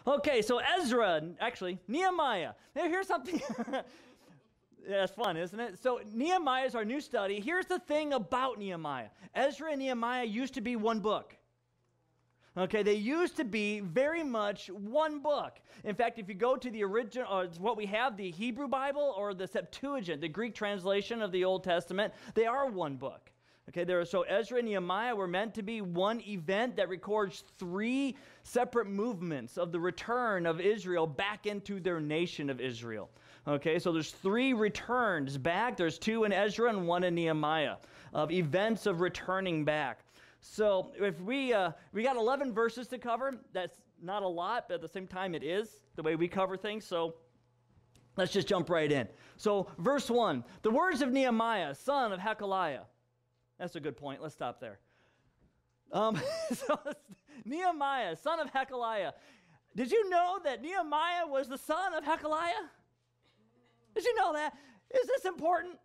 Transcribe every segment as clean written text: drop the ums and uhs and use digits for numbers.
Okay, so Ezra, actually, Nehemiah. Now, here's something. That's fun, isn't it? So Nehemiah is our new study. Here's the thing about Nehemiah. Ezra and Nehemiah used to be one book. Okay, they used to be very much one book. In fact, if you go to the original, or what we have, the Hebrew Bible or the Septuagint, the Greek translation of the Old Testament, they are one book. Okay, so Ezra and Nehemiah were meant to be one event that records three separate movements of the return of Israel back into their nation of Israel. Okay, so there's three returns back. There's two in Ezra and one in Nehemiah of events of returning back. So if we got 11 verses to cover. That's not a lot, but at the same time it is the way we cover things. So let's just jump right in. So verse 1, the words of Nehemiah, son of Hakaliah. That's a good point. Let's stop there. Nehemiah, son of Hakaliah. Did you know that Nehemiah was the son of Hakaliah? Did you know that? Is this important?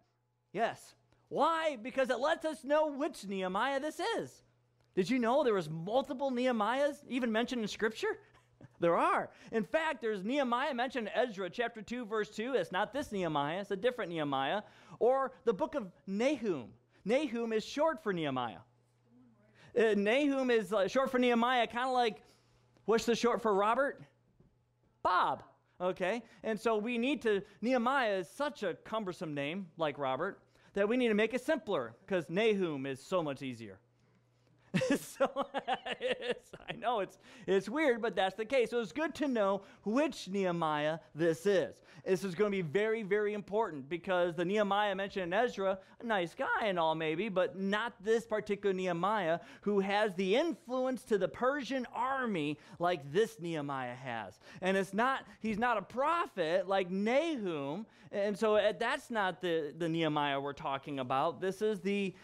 Yes. Why? Because it lets us know which Nehemiah this is. Did you know there was multiple Nehemiahs even mentioned in Scripture? There are. In fact, there's Nehemiah mentioned in Ezra chapter 2, verse 2. It's not this Nehemiah. It's a different Nehemiah. Or the book of Nahum. Nahum is short for Nehemiah. Nahum is short for Nehemiah, kind of like, what's the short for Robert? Bob. Okay? And so Nehemiah is such a cumbersome name, like Robert, that we need to make it simpler, because Nahum is so much easier. I know it's weird, but that's the case. So it's good to know which Nehemiah this is. This is going to be very, very important, because the Nehemiah mentioned in Ezra, a nice guy and all maybe, but not this particular Nehemiah who has the influence to the Persian army like this Nehemiah has. And he's not a prophet like Nahum, and so that's not the Nehemiah we're talking about. This is the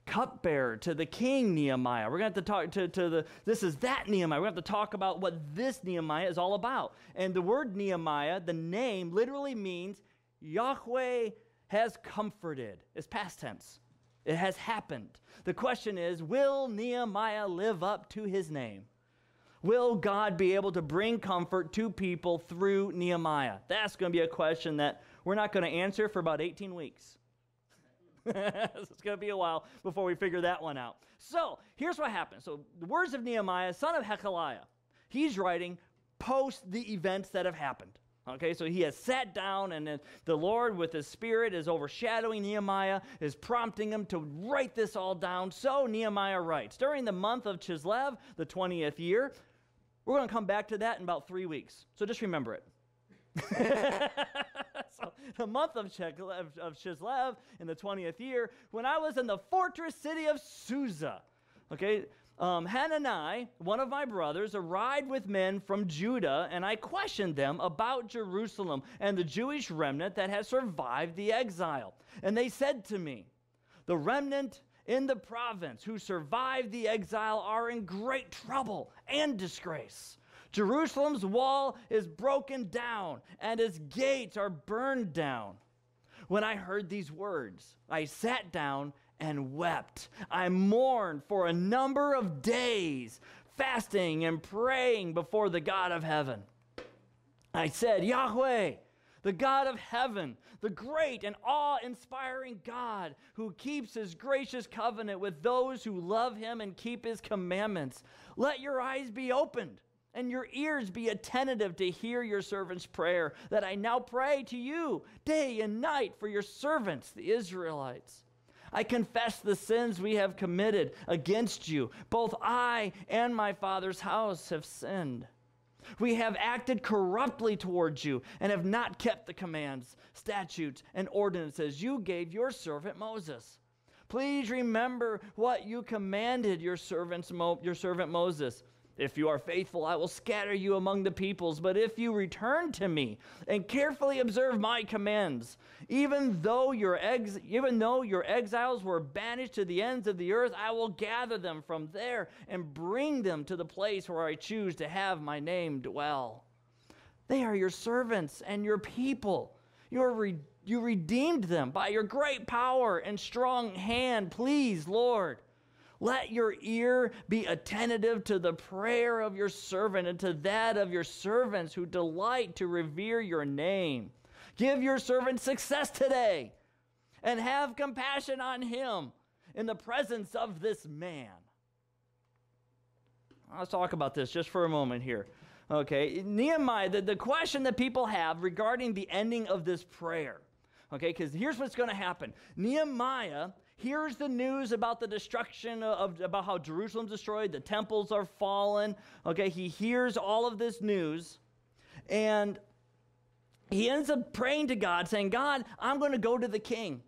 cupbearer to the king Nehemiah. We're going to have to talk this is that Nehemiah. We're going to have to talk about what this Nehemiah is all about. And the word Nehemiah, the name, literally means Yahweh has comforted. It's past tense. It has happened. The question is, will Nehemiah live up to his name? Will God be able to bring comfort to people through Nehemiah? That's going to be a question that we're not going to answer for about 18 weeks. It's going to be a while before we figure that one out. So here's what happened. So the words of Nehemiah, son of Hakaliah, he's writing post the events that have happened. Okay, so he has sat down, and the Lord with his Spirit is overshadowing Nehemiah, is prompting him to write this all down. So Nehemiah writes, during the month of Chislev, the 20th year, we're going to come back to that in about 3 weeks. So just remember it. So the month of Chislev in the 20th year, when I was in the fortress city of Susa, okay, Hanani, one of my brothers, arrived with men from Judah, and I questioned them about Jerusalem and the Jewish remnant that has survived the exile. And they said to me, the remnant in the province who survived the exile are in great trouble and disgrace. Jerusalem's wall is broken down, and its gates are burned down. When I heard these words, I sat down and wept. I mourned for a number of days, fasting and praying before the God of heaven. I said, Yahweh, the God of heaven, the great and awe-inspiring God who keeps his gracious covenant with those who love him and keep his commandments, let your eyes be opened and your ears be attentive to hear your servant's prayer, that I now pray to you day and night for your servants, the Israelites. I confess the sins we have committed against you. Both I and my father's house have sinned. We have acted corruptly towards you and have not kept the commands, statutes, and ordinances you gave your servant Moses. Please remember what you commanded your servant Moses. If you are faithful, I will scatter you among the peoples. But if you return to me and carefully observe my commands, even though your exiles were banished to the ends of the earth, I will gather them from there and bring them to the place where I choose to have my name dwell. They are your servants and your people. You redeemed them by your great power and strong hand. Please, Lord, Let your ear be attentive to the prayer of your servant and to that of your servants who delight to revere your name. Give your servant success today and have compassion on him in the presence of this man. Let's talk about this just for a moment here. Okay, Nehemiah, the question that people have regarding the ending of this prayer. Okay, because here's what's going to happen. Nehemiah hears the news about the destruction about how Jerusalem's destroyed, the temples are fallen. Okay, he hears all of this news, and he ends up praying to God, saying, God, I'm going to go to the king.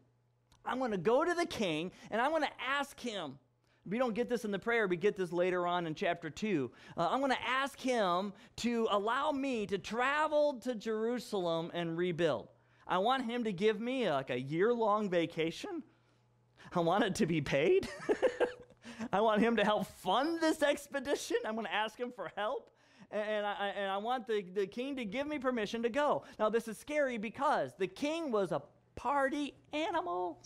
I'm going to go to the king, and I'm going to ask him. We don't get this in the prayer. We get this later on in chapter 2. I'm going to ask him to allow me to travel to Jerusalem and rebuild. I want him to give me like a year-long vacation. I want it to be paid. I want him to help fund this expedition. I'm going to ask him for help. And I want the king to give me permission to go. Now, this is scary because the king was a party animal.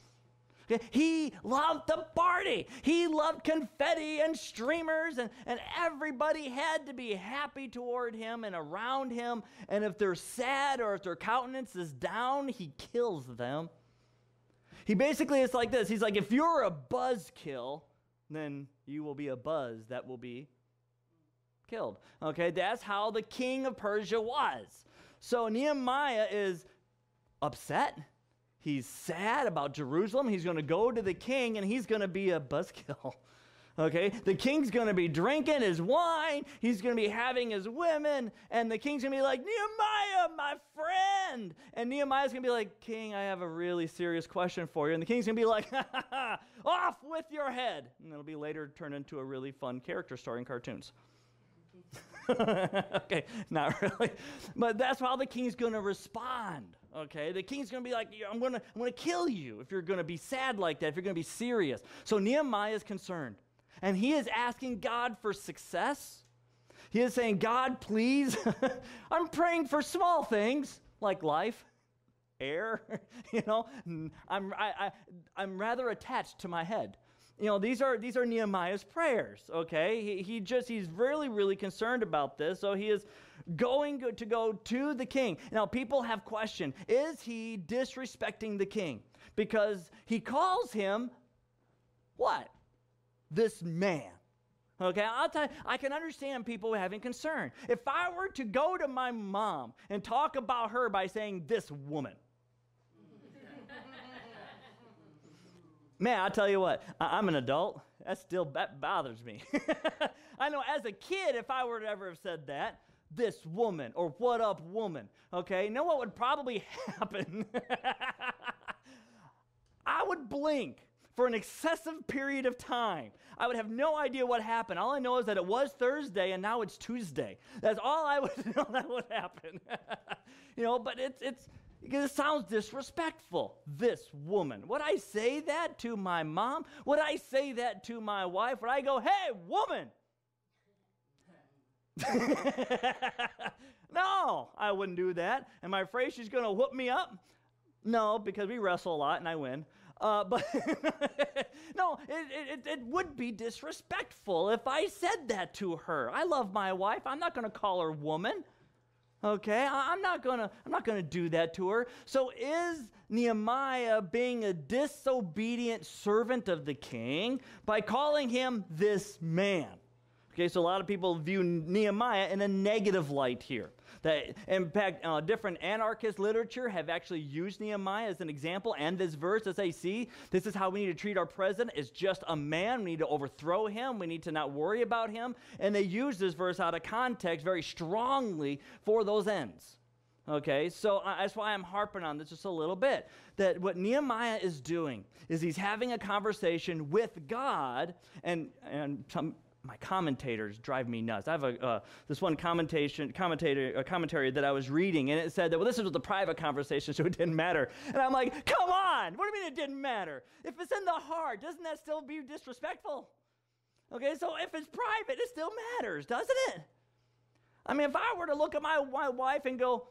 He loved the party. He loved confetti and streamers, and everybody had to be happy toward him and around him. And if they're sad or if their countenance is down, he kills them. He basically is like this. He's like, if you're a buzzkill, then you will be a buzz that will be killed. Okay, that's how the king of Persia was. So Nehemiah is upset. He's sad about Jerusalem. He's going to go to the king, and he's going to be a buzzkill. Okay? The king's going to be drinking his wine. He's going to be having his women, and the king's going to be like, Nehemiah, my friend. And Nehemiah's going to be like, King, I have a really serious question for you. And the king's going to be like, ha, ha, ha, off with your head. And it'll be later turned into a really fun character story in cartoons. Okay, not really. But that's how the king's going to respond. Okay, the king's going to be like, I'm going to kill you if you're going to be sad like that, if you're going to be serious. So Nehemiah is concerned, and he is asking God for success. He is saying, God, please, I'm praying for small things like life, air. You know, I'm rather attached to my head. You know, these are Nehemiah's prayers, okay? He's really, really concerned about this, so he is going to go to the king. Now, people have questioned, is he disrespecting the king? Because he calls him, what? This man. Okay, I'll tell you, I can understand people having concern. If I were to go to my mom and talk about her by saying, this woman, man, I'll tell you what, I'm an adult. That bothers me. I know as a kid, if I were to ever have said that, this woman, or what up woman, okay, you know what would probably happen? I would blink for an excessive period of time. I would have no idea what happened. All I know is that it was Thursday and now it's Tuesday. That's all I would know that would happen. You know, but it sounds disrespectful, this woman. Would I say that to my mom? Would I say that to my wife? Would I go, hey, woman? No, I wouldn't do that. Am I afraid she's going to whoop me up? No, because we wrestle a lot and I win. But no, it would be disrespectful if I said that to her. I love my wife. I'm not going to call her woman. Okay, I'm not gonna do that to her. So is Nehemiah being a disobedient servant of the king by calling him this man? Okay, so a lot of people view Nehemiah in a negative light here. That, in fact, different anarchist literature have actually used Nehemiah as an example, and this verse to say, see, this is how we need to treat our president. It's just a man. We need to overthrow him. We need to not worry about him. And they use this verse out of context very strongly for those ends. Okay, so that's why I'm harping on this just a little bit. That what Nehemiah is doing is he's having a conversation with God, and my commentators drive me nuts. I have this one commentary that I was reading, and it said that, well, this was a private conversation, so it didn't matter. And I'm like, come on! What do you mean it didn't matter? If it's in the heart, doesn't that still be disrespectful? Okay, so if it's private, it still matters, doesn't it? I mean, if I were to look at my wife and go,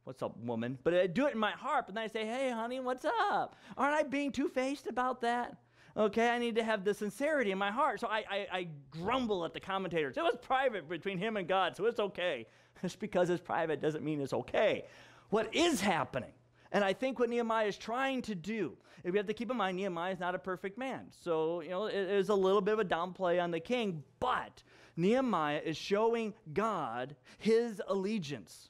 what's up, woman? But I do it in my heart, and then I say, hey, honey, what's up? Aren't I being two-faced about that? Okay, I need to have the sincerity in my heart. So I grumble at the commentators. It was private between him and God, so it's okay. Just because it's private doesn't mean it's okay. What is happening, and I think what Nehemiah is trying to do, if we have to keep in mind, Nehemiah is not a perfect man. So, it is a little bit of a downplay on the king, but Nehemiah is showing God his allegiance.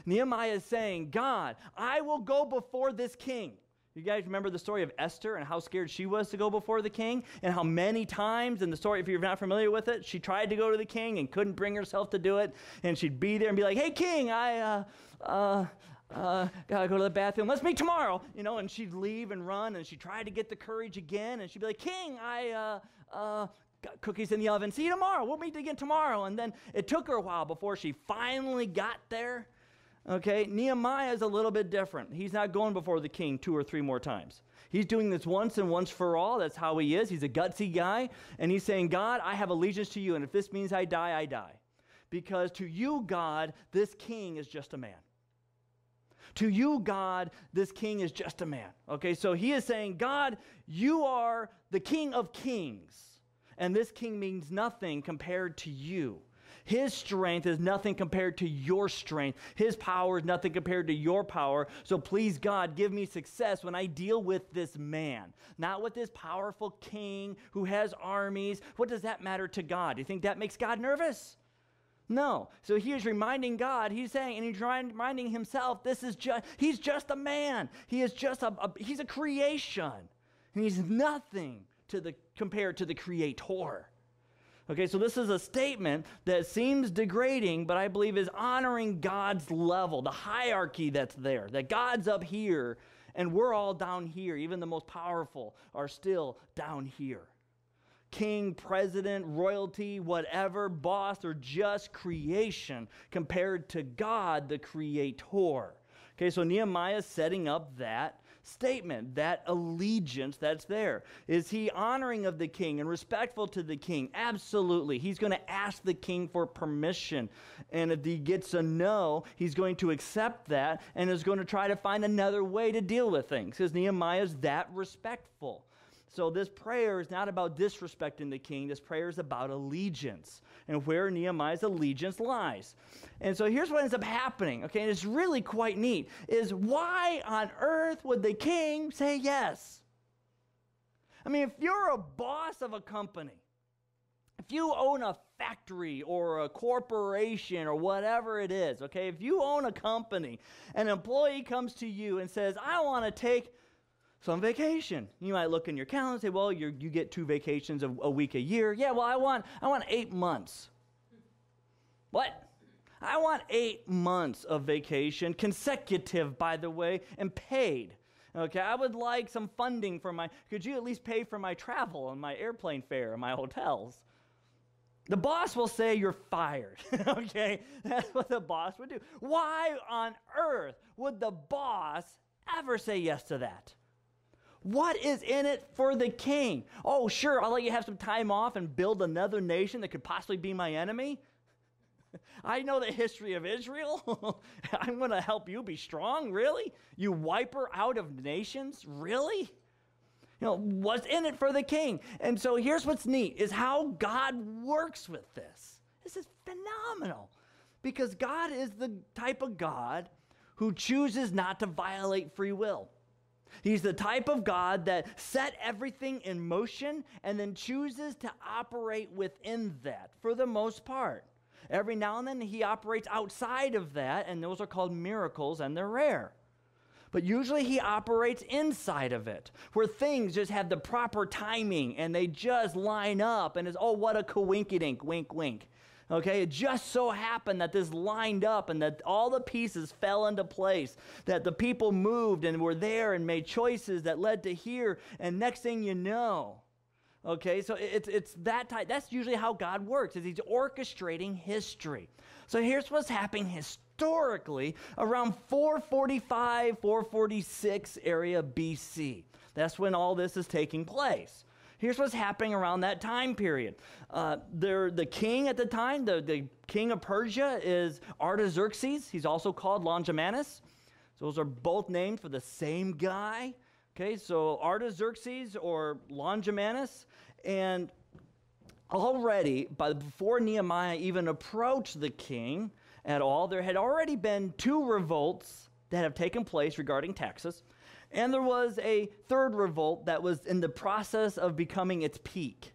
Nehemiah is saying, God, I will go before this king. You guys remember the story of Esther and how scared she was to go before the king, and how many times in the story, if you're not familiar with it, she tried to go to the king and couldn't bring herself to do it, and she'd be there and be like, hey, king, I gotta go to the bathroom. Let's meet tomorrow, and she'd leave and run, and she tried to get the courage again, and she'd be like, king, I got cookies in the oven. See you tomorrow. We'll meet again tomorrow. And then it took her a while before she finally got there. Okay, Nehemiah is a little bit different. He's not going before the king 2 or 3 more times. He's doing this once and once for all. That's how he is. He's a gutsy guy. And he's saying, God, I have allegiance to you. And if this means I die, I die. Because to you, God, this king is just a man. To you, God, this king is just a man. Okay, so he is saying, God, you are the King of kings. And this king means nothing compared to you. His strength is nothing compared to your strength. His power is nothing compared to your power. So please, God, give me success when I deal with this man, not with this powerful king who has armies. What does that matter to God? Do you think that makes God nervous? No. So he is reminding God, he's saying, and he's reminding himself, he's just a man. He is just he's a creation. And he's nothing compared to the Creator. Okay, so this is a statement that seems degrading, but I believe is honoring God's level, the hierarchy that's there, that God's up here and we're all down here. Even the most powerful are still down here. King, president, royalty, whatever, boss, or just creation compared to God, the Creator. Okay, so Nehemiah is setting up that statement, that allegiance that's there. Is he honoring of the king and respectful to the king? Absolutely. He's going to ask the king for permission. And if he gets a no, he's going to accept that and is going to try to find another way to deal with things, because Nehemiah is that respectful. So this prayer is not about disrespecting the king. This prayer is about allegiance and where Nehemiah's allegiance lies. And so here's what ends up happening, okay, and it's really quite neat, is why on earth would the king say yes? I mean, if you're a boss of a company, if you own a factory or a corporation or whatever it is, okay, if you own a company, an employee comes to you and says, I want to take some vacation. You might look in your calendar and say, well, you get 2 vacations a week a year. Yeah, well, I want 8 months. What? I want 8 months of vacation, consecutive, by the way, and paid. Okay, I would like some funding for could you at least pay for my travel and my airplane fare and my hotels? The boss will say you're fired, okay? That's what the boss would do. Why on earth would the boss ever say yes to that? What is in it for the king? Oh, sure, I'll let you have some time off and build another nation that could possibly be my enemy. I know the history of Israel. I'm going to help you be strong, really? You wipe her out of nations, really? What's in it for the king? And so here's what's neat, is how God works with this. This is phenomenal, because God is the type of God who chooses not to violate free will. He's the type of God that set everything in motion and then chooses to operate within that for the most part. Every now and then he operates outside of that, and those are called miracles, and they're rare. But usually he operates inside of it, where things just have the proper timing and they just line up, and it's, oh, what a coinkydink, wink, wink. Okay, it just so happened that this lined up and that all the pieces fell into place, that the people moved and were there and made choices that led to here, and next thing you know, okay, so it's that type. That's usually how God works, is he's orchestrating history. So here's what's happening historically around 445, 446 area BC. That's when all this is taking place. Here's what's happening around that time period. The king at the time, the king of Persia, is Artaxerxes. He's also called Longimanus. So those are both named for the same guy. Okay, so Artaxerxes or Longimanus, and already, before Nehemiah even approached the king at all, there had already been 2 revolts that have taken place regarding taxes, and there was a 3rd revolt that was in the process of becoming its peak.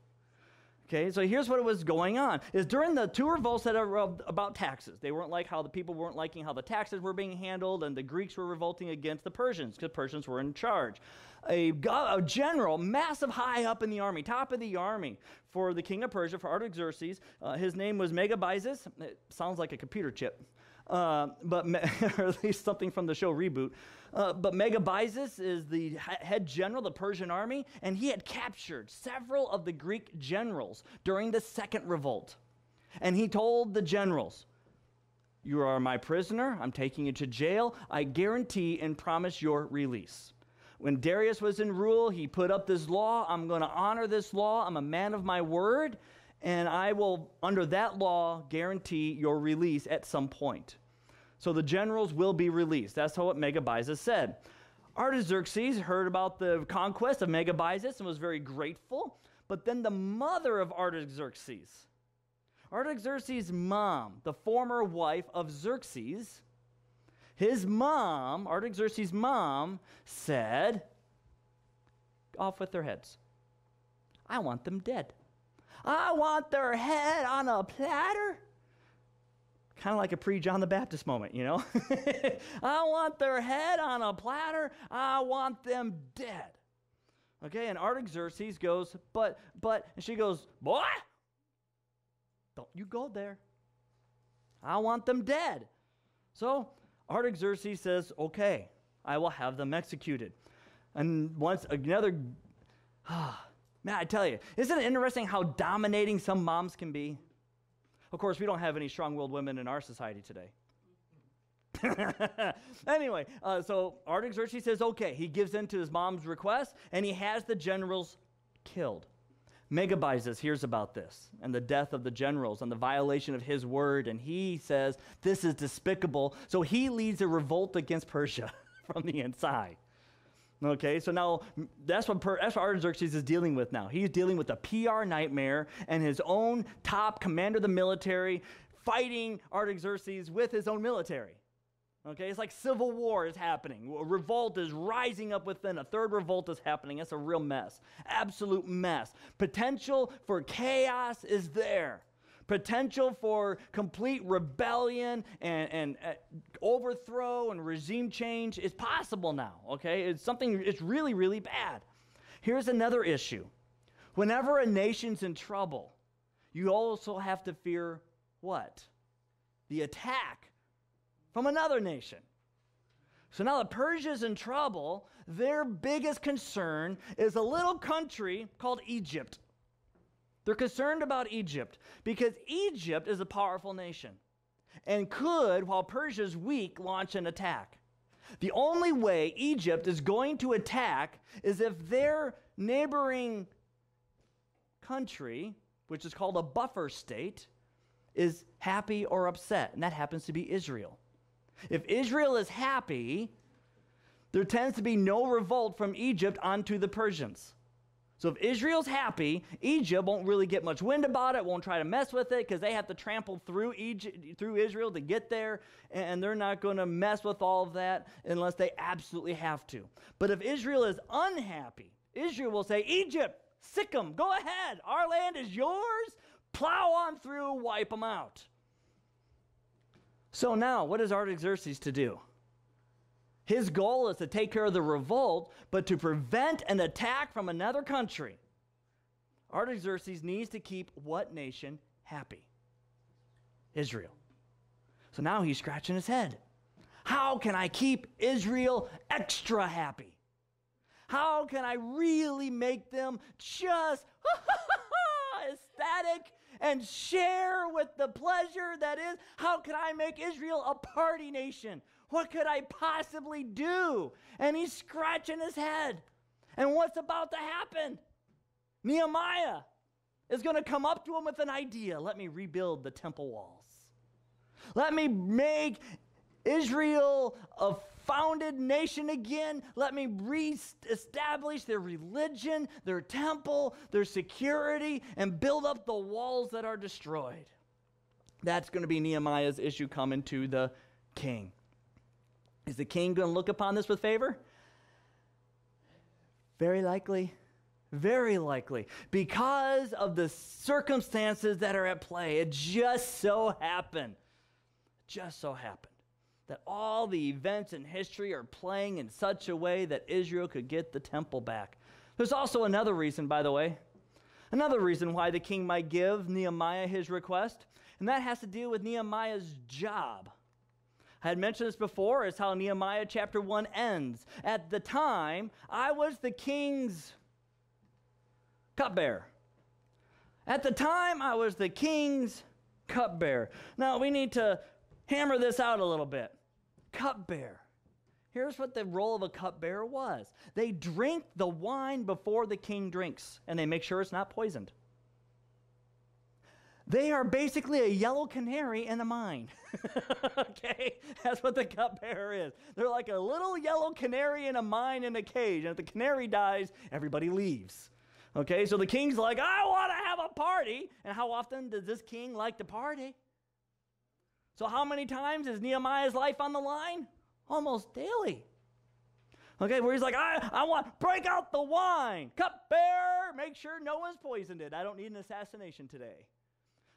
Okay, so here's what was going on. Is during the 2 revolts that are about taxes, they weren't like how the people weren't liking how the taxes were being handled, and the Greeks were revolting against the Persians because Persians were in charge. A general, massive high up in the army, top of the army for the king of Persia, for Artaxerxes, his name was Megabyzus. It sounds like a computer chip, or at least something from the show Reboot. But Megabyzus is the head general of the Persian army, and he had captured several of the Greek generals during the 2nd revolt. And he told the generals, "You are my prisoner. I'm taking you to jail. I guarantee and promise your release." When Darius was in rule, he put up this law. I'm going to honor this law. I'm a man of my word, and I will, under that law, guarantee your release at some point. So the generals will be released. That's what Megabyzus said. Artaxerxes heard about the conquest of Megabyzus and was very grateful. But then the mother of Artaxerxes, Artaxerxes' mom, the former wife of Xerxes, his mom, Artaxerxes' mom, said, "Off with their heads. I want them dead. I want their head on a platter." Kind of like a pre-John the Baptist moment, you know? I want their head on a platter. I want them dead. Okay, and Artaxerxes goes, but, and she goes, "Boy, don't you go there. I want them dead." So Artaxerxes says, "Okay, I will have them executed." And once another, man, I tell you, isn't it interesting how dominating some moms can be? Of course, we don't have any strong-willed women in our society today. Anyway, so Artaxerxes says, okay, he gives in to his mom's request, and he has the generals killed. Megabyzus hears about this and the death of the generals and the violation of his word, and he says, this is despicable. So he leads a revolt against Persia from the inside. Okay, so now that's what Artaxerxes is dealing with now. He's dealing with a PR nightmare and his own top commander of the military fighting Artaxerxes with his own military. Okay, it's like civil war is happening. A revolt is rising up within. A 3rd revolt is happening. It's a real mess. Absolute mess. Potential for chaos is there. Potential for complete rebellion and overthrow and regime change is possible now, okay? It's really, really bad. Here's another issue. Whenever a nation's in trouble, you also have to fear what? The attack from another nation. So now that Persia's in trouble, their biggest concern is a little country called Egypt. They're concerned about Egypt because Egypt is a powerful nation and could, while Persia's weak, launch an attack. The only way Egypt is going to attack is if their neighboring country, which is called a buffer state, is happy or upset, and that happens to be Israel. If Israel is happy, there tends to be no revolt from Egypt onto the Persians. So if Israel's happy, Egypt won't really get much wind about it, won't try to mess with it because they have to trample through Israel to get there, and they're not going to mess with all of that unless they absolutely have to. But if Israel is unhappy, Israel will say, Egypt, sick them, go ahead, our land is yours, plow on through, wipe them out. So now, what is Artaxerxes to do? His goal is to take care of the revolt, but to prevent an attack from another country, Artaxerxes needs to keep what nation happy? Israel. So now he's scratching his head. How can I keep Israel extra happy? How can I really make them just ecstatic and share with the pleasure that is? How can I make Israel a party nation? What could I possibly do? And he's scratching his head. And what's about to happen? Nehemiah is going to come up to him with an idea. Let me rebuild the temple walls. Let me make Israel a founded nation again. Let me reestablish their religion, their temple, their security, and build up the walls that are destroyed. That's going to be Nehemiah's issue coming to the king. Is the king going to look upon this with favor? Very likely. Very likely. Because of the circumstances that are at play. It just so happened that all the events in history are playing in such a way that Israel could get the temple back. There's also another reason, by the way. Another reason why the king might give Nehemiah his request, and that has to do with Nehemiah's job. I had mentioned this before, is how Nehemiah chapter 1 ends. At the time, I was the king's cupbearer. At the time, I was the king's cupbearer. Now, we need to hammer this out a little bit. Cupbearer. Here's what the role of a cupbearer was. They drink the wine before the king drinks, and they make sure it's not poisoned. They are basically a yellow canary in a mine. Okay? That's what the cupbearer is. They're like a little yellow canary in a mine in a cage. And if the canary dies, everybody leaves. Okay? So the king's like, I want to have a party. And how often does this king like to party? So how many times is Nehemiah's life on the line? Almost daily. Okay, where he's like, I want, break out the wine. Cupbearer, make sure no one's poisoned it. I don't need an assassination today.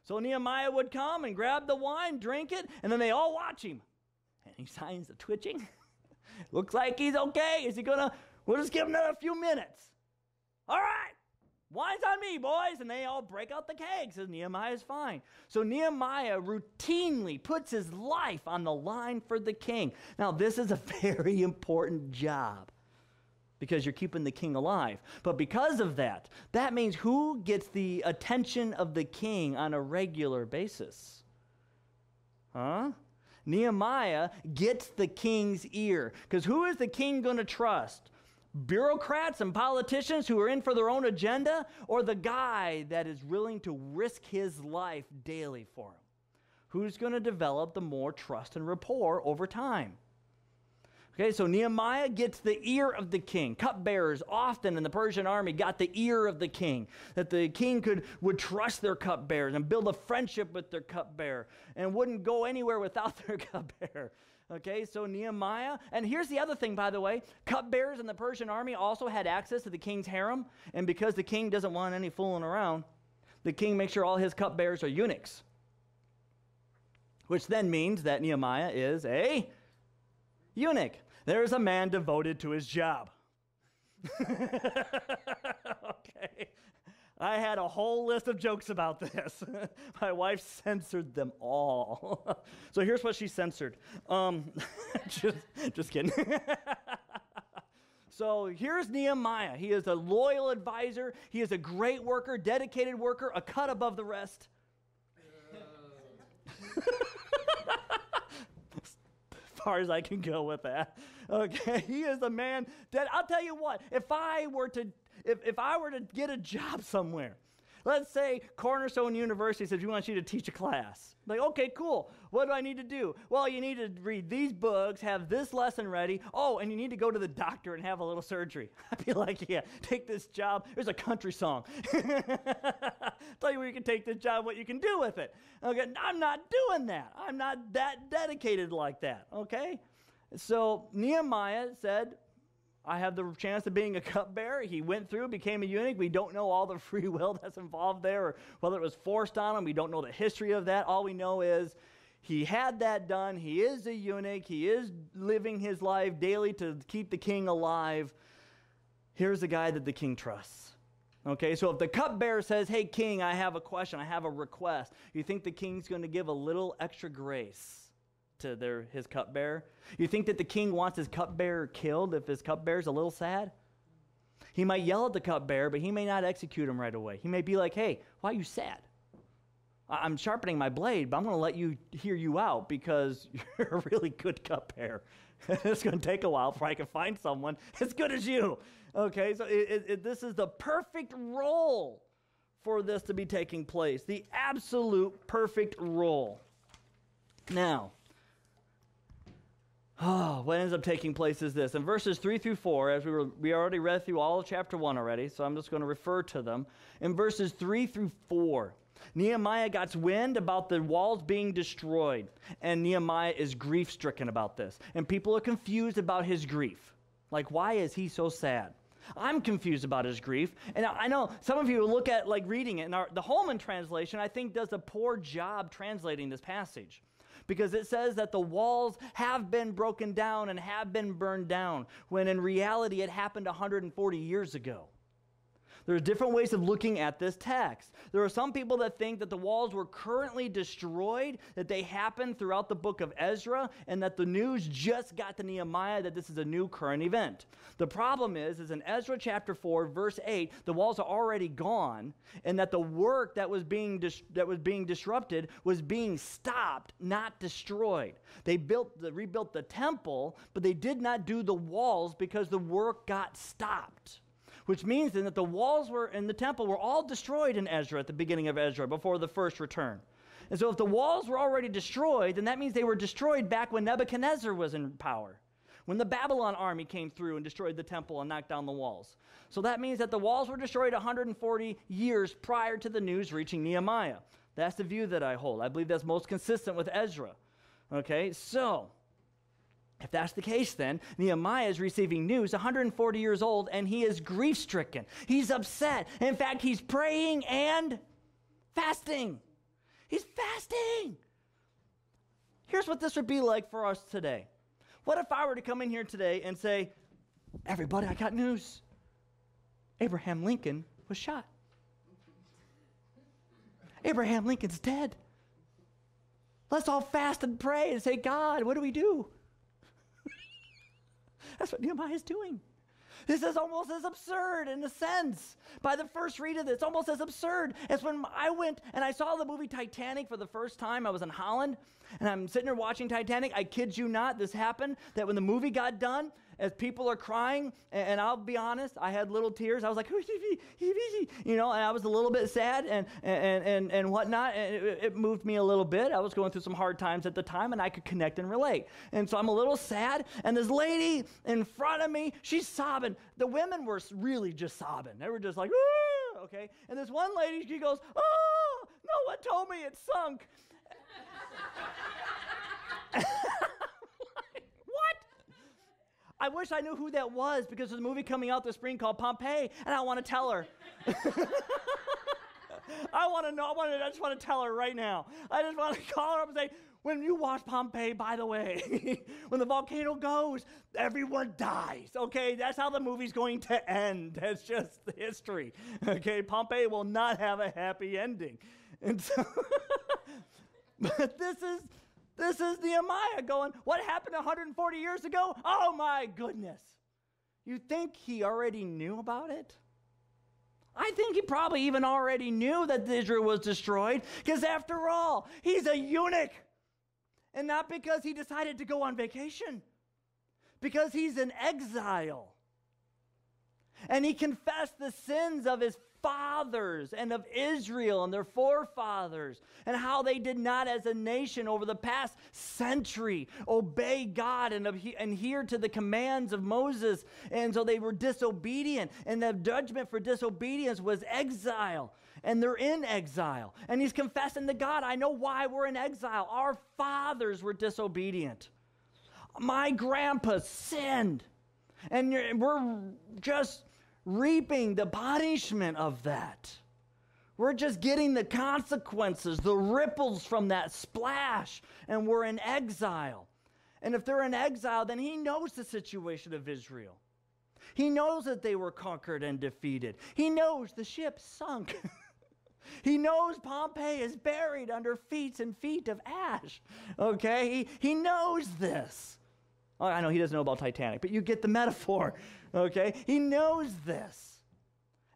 So Nehemiah would come and grab the wine, drink it, and then they all watch him. Any signs of twitching? Looks like he's okay. Is he going to, we'll just give him another few minutes. All right, wine's on me, boys. And they all break out the keg, says Nehemiah's fine. So Nehemiah routinely puts his life on the line for the king. Now, this is a very important job, because you're keeping the king alive. But because of that, that means who gets the attention of the king on a regular basis? Nehemiah gets the king's ear. Because who is the king going to trust? Bureaucrats and politicians who are in for their own agenda, or the guy that is willing to risk his life daily for him? Who's going to develop the more trust and rapport over time? Okay, so Nehemiah gets the ear of the king. Cupbearers often in the Persian army got the ear of the king, that the king would trust their cupbearers and build a friendship with their cupbearer and wouldn't go anywhere without their cupbearer. Okay, so Nehemiah, and here's the other thing, by the way, cupbearers in the Persian army also had access to the king's harem, and because the king doesn't want any fooling around, the king makes sure all his cupbearers are eunuchs, which then means that Nehemiah is a eunuch. There's a man devoted to his job. Okay. I had a whole list of jokes about this. My wife censored them all. So here's what she censored. Just kidding. So here's Nehemiah. He is a loyal advisor. He is a great worker, dedicated worker, a cut above the rest. Far as I can go with that. Okay, he is a man that, I'll tell you what, if I were to get a job somewhere, let's say Cornerstone University says, we want you to teach a class. Like, okay, cool. What do I need to do? Well, you need to read these books, have this lesson ready. Oh, and you need to go to the doctor and have a little surgery. I'd be like, yeah, take this job. There's a country song. Tell you where you can take this job, what you can do with it. Okay, I'm not doing that. I'm not that dedicated like that, okay? So Nehemiah said, I have the chance of being a cupbearer. He went through, became a eunuch. We don't know all the free will that's involved there, or whether it was forced on him. We don't know the history of that. All we know is he had that done. He is a eunuch. He is living his life daily to keep the king alive. Here's a guy that the king trusts. Okay, so if the cupbearer says, hey, king, I have a question, I have a request, you think the king's going to give a little extra grace to his cupbearer? You think that the king wants his cupbearer killed if his cupbearer's a little sad? He might yell at the cupbearer, but he may not execute him right away. He may be like, hey, why are you sad? I'm sharpening my blade, but I'm going to let you hear you out because you're a really good cupbearer. It's going to take a while before I can find someone as good as you. Okay, so this is the perfect role for this to be taking place. The absolute perfect role. Now, What ends up taking place is this. In verses 3 through 4, as we already read through all of chapter 1 already, so I'm just going to refer to them. In verses 3 through 4, Nehemiah gets wind about the walls being destroyed, and Nehemiah is grief-stricken about this. And people are confused about his grief. Like, why is he so sad? I'm confused about his grief. And I know some of you look at, like, reading it, and the Holman translation, I think, does a poor job translating this passage. Because it says that the walls have been broken down and have been burned down, when in reality it happened 140 years ago. There's different ways of looking at this text. There are some people that think that the walls were currently destroyed, that they happened throughout the book of Ezra, and that the news just got to Nehemiah that this is a new current event. The problem is in Ezra chapter 4, verse 8, the walls are already gone, and that the work that was being disrupted was being stopped, not destroyed. They rebuilt the temple, but they did not do the walls because the work got stopped. Which means then that the walls in the temple were all destroyed in Ezra at the beginning of Ezra before the first return. And so if the walls were already destroyed, then that means they were destroyed back when Nebuchadnezzar was in power, when the Babylon army came through and destroyed the temple and knocked down the walls. So that means that the walls were destroyed 140 years prior to the news reaching Nehemiah. That's the view that I hold. I believe that's most consistent with Ezra. Okay, so if that's the case, then Nehemiah is receiving news, 140 years old, and he is grief-stricken. He's upset. In fact, he's praying and fasting. He's fasting. Here's what this would be like for us today. What if I were to come in here today and say, everybody, I got news. Abraham Lincoln was shot. Abraham Lincoln's dead. Let's all fast and pray and say, God, what do we do? That's what Nehemiah is doing. This is almost as absurd in a sense. By the first read of this, it's almost as absurd as when I went and I saw the movie Titanic for the first time. I was in Holland, and I'm sitting there watching Titanic. I kid you not, this happened, that when the movie got done, as people are crying, and I'll be honest, I had little tears. I was like, and I was a little bit sad and whatnot. And it moved me a little bit. I was going through some hard times at the time, and I could connect and relate. And so I'm a little sad. And this lady in front of me, she's sobbing. The women were really just sobbing. They were just like, ah, okay. And this one lady, she goes, oh, no one told me it sunk. I wish I knew who that was, because there's a movie coming out this spring called Pompeii, and I want to tell her. I want to know. I just want to tell her right now. I just want to call her up and say, when you watch Pompeii, by the way, when the volcano goes, everyone dies, okay? That's how the movie's going to end. That's just the history, okay? Pompeii will not have a happy ending. And so, but this is Nehemiah going, what happened 140 years ago? Oh my goodness. You think he already knew about it? I think he probably even already knew that Israel was destroyed, because after all, he's a eunuch. And not because he decided to go on vacation, because he's in exile. And he confessed the sins of his fathers and of Israel and their forefathers, and how they did not as a nation over the past century obey God and adhere to the commands of Moses. And so they were disobedient, and the judgment for disobedience was exile. And they're in exile. And he's confessing to God, I know why we're in exile. Our fathers were disobedient. My grandpa sinned. And we're just reaping the punishment of that. We're just getting the consequences, the ripples from that splash, and we're in exile. And if they're in exile, then he knows the situation of Israel. He knows that they were conquered and defeated. He knows the ship sunk. He knows Pompeii is buried under feet and feet of ash. Okay? He knows this. Oh, I know he doesn't know about Titanic, but you get the metaphor. Okay? He knows this.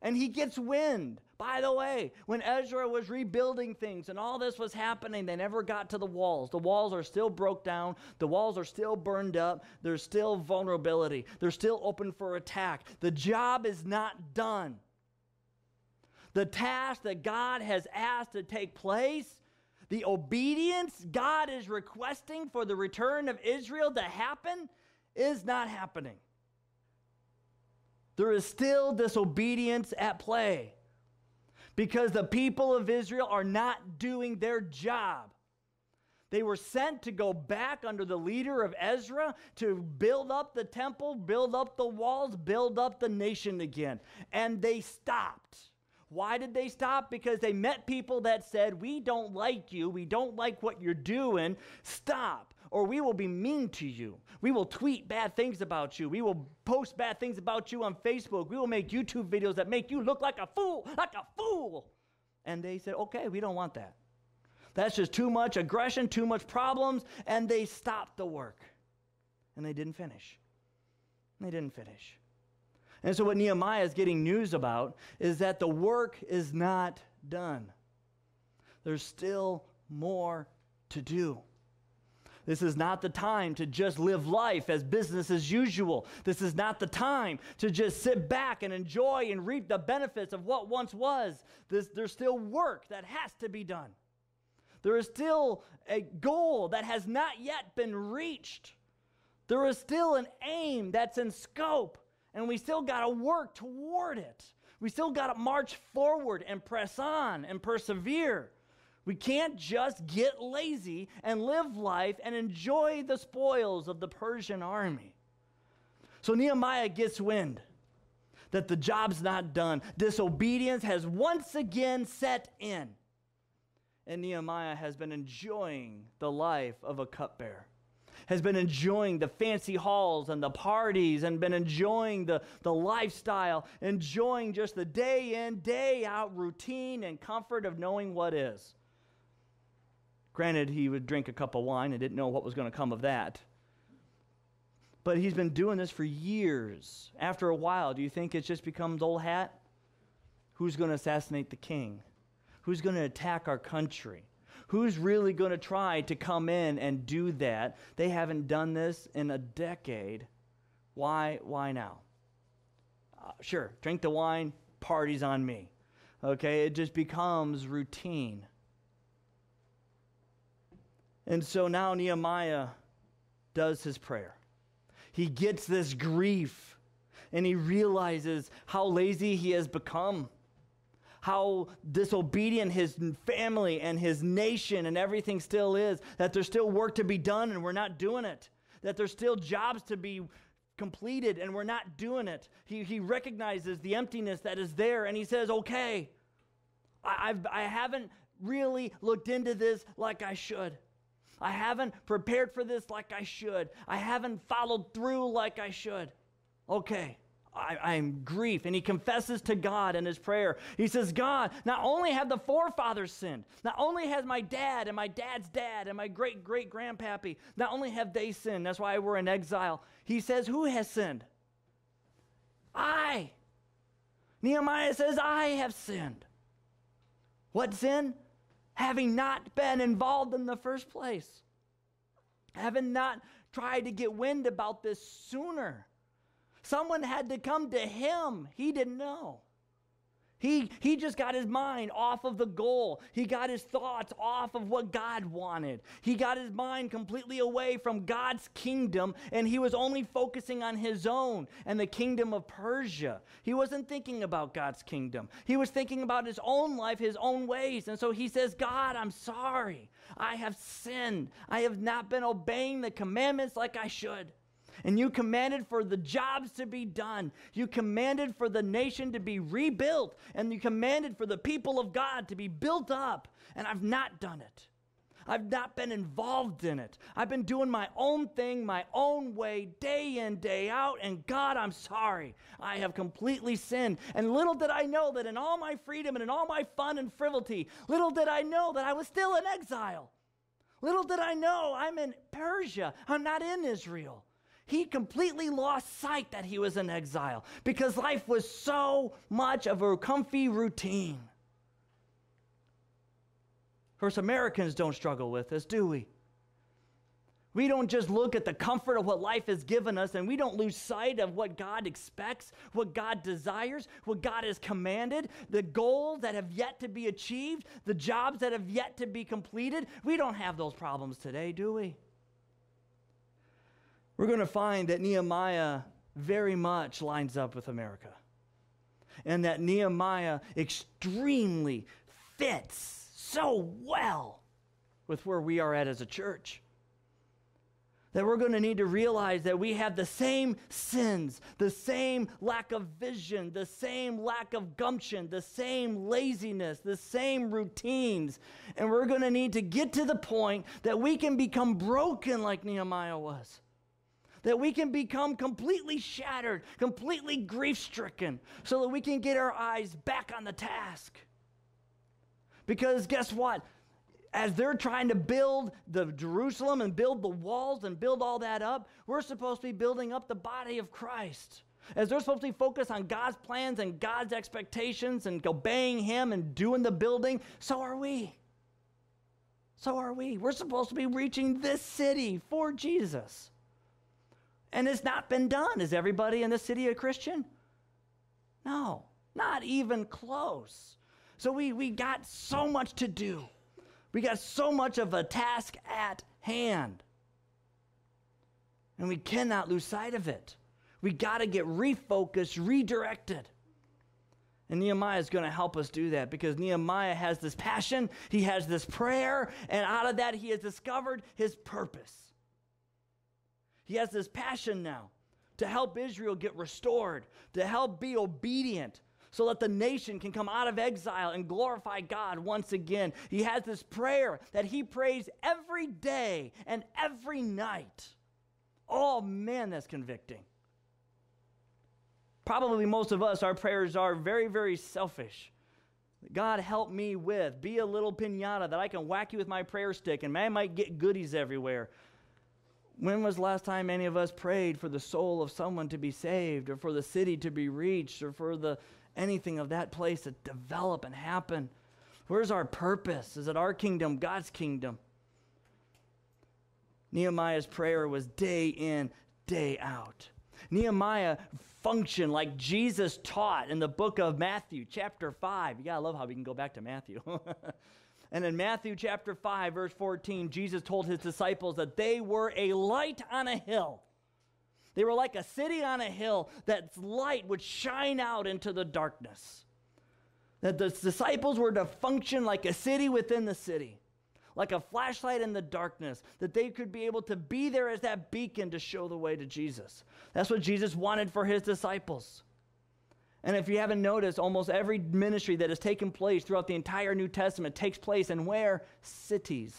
And he gets wind. By the way, when Ezra was rebuilding things and all this was happening, they never got to the walls. The walls are still broke down. The walls are still burned up. There's still vulnerability. They're still open for attack. The job is not done. The task that God has asked to take place, The obedience God is requesting for the return of Israel to happen is not happening. There is still disobedience at play because the people of Israel are not doing their job. They were sent to go back under the leader of Ezra to build up the temple, build up the walls, build up the nation again. And they stopped. Why did they stop? Because they met people that said, we don't like you. We don't like what you're doing. Stop, or we will be mean to you. We will tweet bad things about you. We will post bad things about you on Facebook. We will make YouTube videos that make you look like a fool, like a fool. And they said, okay, we don't want that. That's just too much aggression, too much problems. And they stopped the work. And they didn't finish. They didn't finish. And so what Nehemiah is getting news about is that the work is not done. There's still more to do. This is not the time to just live life as business as usual. This is not the time to just sit back and enjoy and reap the benefits of what once was. There's still work that has to be done. There is still a goal that has not yet been reached. There is still an aim that's in scope. And we still got to work toward it. We still got to march forward and press on and persevere. We can't just get lazy and live life and enjoy the spoils of the Persian army. So Nehemiah gets wind that the job's not done. Disobedience has once again set in. And Nehemiah has been enjoying the life of a cupbearer. Has been enjoying the fancy halls and the parties and been enjoying the lifestyle, enjoying just the day in, day out routine and comfort of knowing what is. Granted, he would drink a cup of wine and didn't know what was going to come of that. But he's been doing this for years. After a while, do you think it just becomes old hat? Who's going to assassinate the king? Who's going to attack our country? Who's really going to try to come in and do that? They haven't done this in a decade. Why now? Sure, drink the wine, party's on me. Okay, it just becomes routine. And so now Nehemiah does his prayer. He gets this grief, and he realizes how lazy he has become. How disobedient his family and his nation and everything still is, that there's still work to be done and we're not doing it, that there's still jobs to be completed and we're not doing it. He recognizes the emptiness that is there, and he says, okay, I haven't really looked into this like I should. I haven't prepared for this like I should. I haven't followed through like I should. Okay. I'm grief. And he confesses to God in his prayer. He says, God, not only have the forefathers sinned, not only has my dad and my dad's dad and my great-great-grandpappy, not only have they sinned, that's why we're in exile. He says, who has sinned? I. Nehemiah says, I have sinned. What sin? Having not been involved in the first place. Having not tried to get wind about this sooner. Someone had to come to him. He didn't know. He just got his mind off of the goal. He got his thoughts off of what God wanted. He got his mind completely away from God's kingdom, and he was only focusing on his own and the kingdom of Persia. He wasn't thinking about God's kingdom. He was thinking about his own life, his own ways. And so he says, God, I'm sorry. I have sinned. I have not been obeying the commandments like I should. And you commanded for the jobs to be done. You commanded for the nation to be rebuilt. And you commanded for the people of God to be built up. And I've not done it. I've not been involved in it. I've been doing my own thing, my own way, day in, day out. And God, I'm sorry. I have completely sinned. And little did I know that in all my freedom and in all my fun and frivolity, little did I know that I was still in exile. Little did I know I'm in Persia. I'm not in Israel. He completely lost sight that he was in exile because life was so much of a comfy routine. Of course, Americans don't struggle with this, do we? We don't just look at the comfort of what life has given us, and we don't lose sight of what God expects, what God desires, what God has commanded, the goals that have yet to be achieved, the jobs that have yet to be completed. We don't have those problems today, do we? We're going to find that Nehemiah very much lines up with America, and that Nehemiah extremely fits so well with where we are at as a church. That we're going to need to realize that we have the same sins, the same lack of vision, the same lack of gumption, the same laziness, the same routines. And we're going to need to get to the point that we can become broken like Nehemiah was. That we can become completely shattered, completely grief-stricken, so that we can get our eyes back on the task. Because guess what? As they're trying to build the Jerusalem and build the walls and build all that up, we're supposed to be building up the body of Christ. As they're supposed to be focused on God's plans and God's expectations and obeying Him and doing the building, so are we. So are we. We're supposed to be reaching this city for Jesus. And it's not been done. Is everybody in this city a Christian? No, not even close. So we got so much to do. We got so much of a task at hand. And we cannot lose sight of it. We got to get refocused, redirected. And Nehemiah is going to help us do that, because Nehemiah has this passion, he has this prayer, and out of that he has discovered his purpose. He has this passion now to help Israel get restored, to help be obedient, so that the nation can come out of exile and glorify God once again. He has this prayer that he prays every day and every night. Oh, man, that's convicting. Probably most of us, our prayers are very, very selfish. God, help me with, be a little piñata that I can whack you with my prayer stick, and man, I might get goodies everywhere. When was the last time any of us prayed for the soul of someone to be saved, or for the city to be reached, or for anything of that place to develop and happen? Where's our purpose? Is it our kingdom, God's kingdom? Nehemiah's prayer was day in, day out. Nehemiah functioned like Jesus taught in the book of Matthew, chapter 5. You gotta love how we can go back to Matthew. And in Matthew chapter 5, verse 14, Jesus told his disciples that they were a light on a hill. They were like a city on a hill that light would shine out into the darkness. That the disciples were to function like a city within the city, like a flashlight in the darkness, that they could be able to be there as that beacon to show the way to Jesus. That's what Jesus wanted for his disciples. And if you haven't noticed, almost every ministry that has taken place throughout the entire New Testament takes place in where? Cities.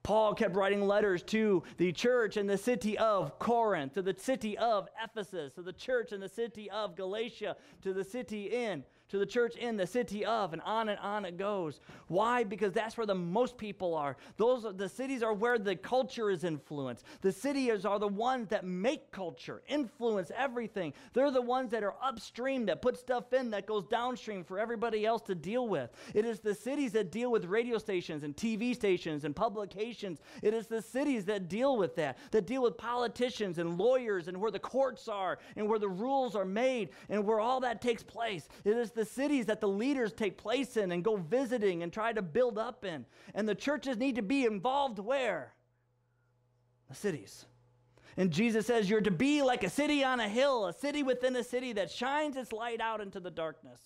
Paul kept writing letters to the church in the city of Corinth, to the city of Ephesus, to the church in the city of Galatia, to the church in the city of, and on it goes. Why? Because that's where the most people are. The cities are where the culture is influenced. The cities are the ones that make culture, influence everything. They're the ones that are upstream, that put stuff in that goes downstream for everybody else to deal with. It is the cities that deal with radio stations and TV stations and publications. It is the cities that deal with that deal with politicians and lawyers, and where the courts are, and where the rules are made, and where all that takes place. It is the cities that the leaders take place in and go visiting and try to build up in. And the churches need to be involved where? The cities. And Jesus says you're to be like a city on a hill, a city within a city that shines its light out into the darkness.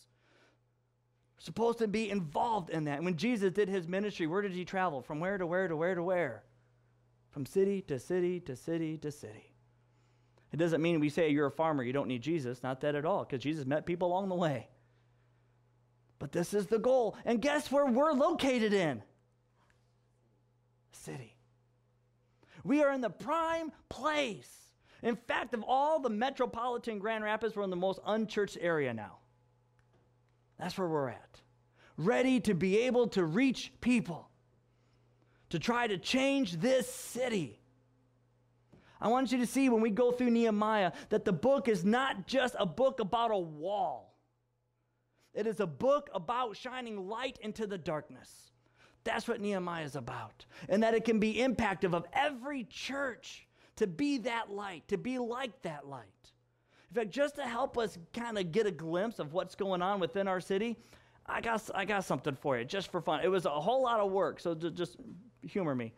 We're supposed to be involved in that. And when Jesus did his ministry, where did he travel? From where to where to where to where? From city to city to city to city. It doesn't mean we say you're a farmer, you don't need Jesus. Not that at all, because Jesus met people along the way. But this is the goal. And guess where we're located in? City. We are in the prime place. In fact, of all the metropolitan Grand Rapids, we're in the most unchurched area now. That's where we're at. Ready to be able to reach people. To try to change this city. I want you to see when we go through Nehemiah that the book is not just a book about a wall. It is a book about shining light into the darkness. That's what Nehemiah is about. And that it can be impactive of every church to be that light, to be like that light. In fact, just to help us kind of get a glimpse of what's going on within our city, I got something for you, just for fun. It was a whole lot of work, so just humor me.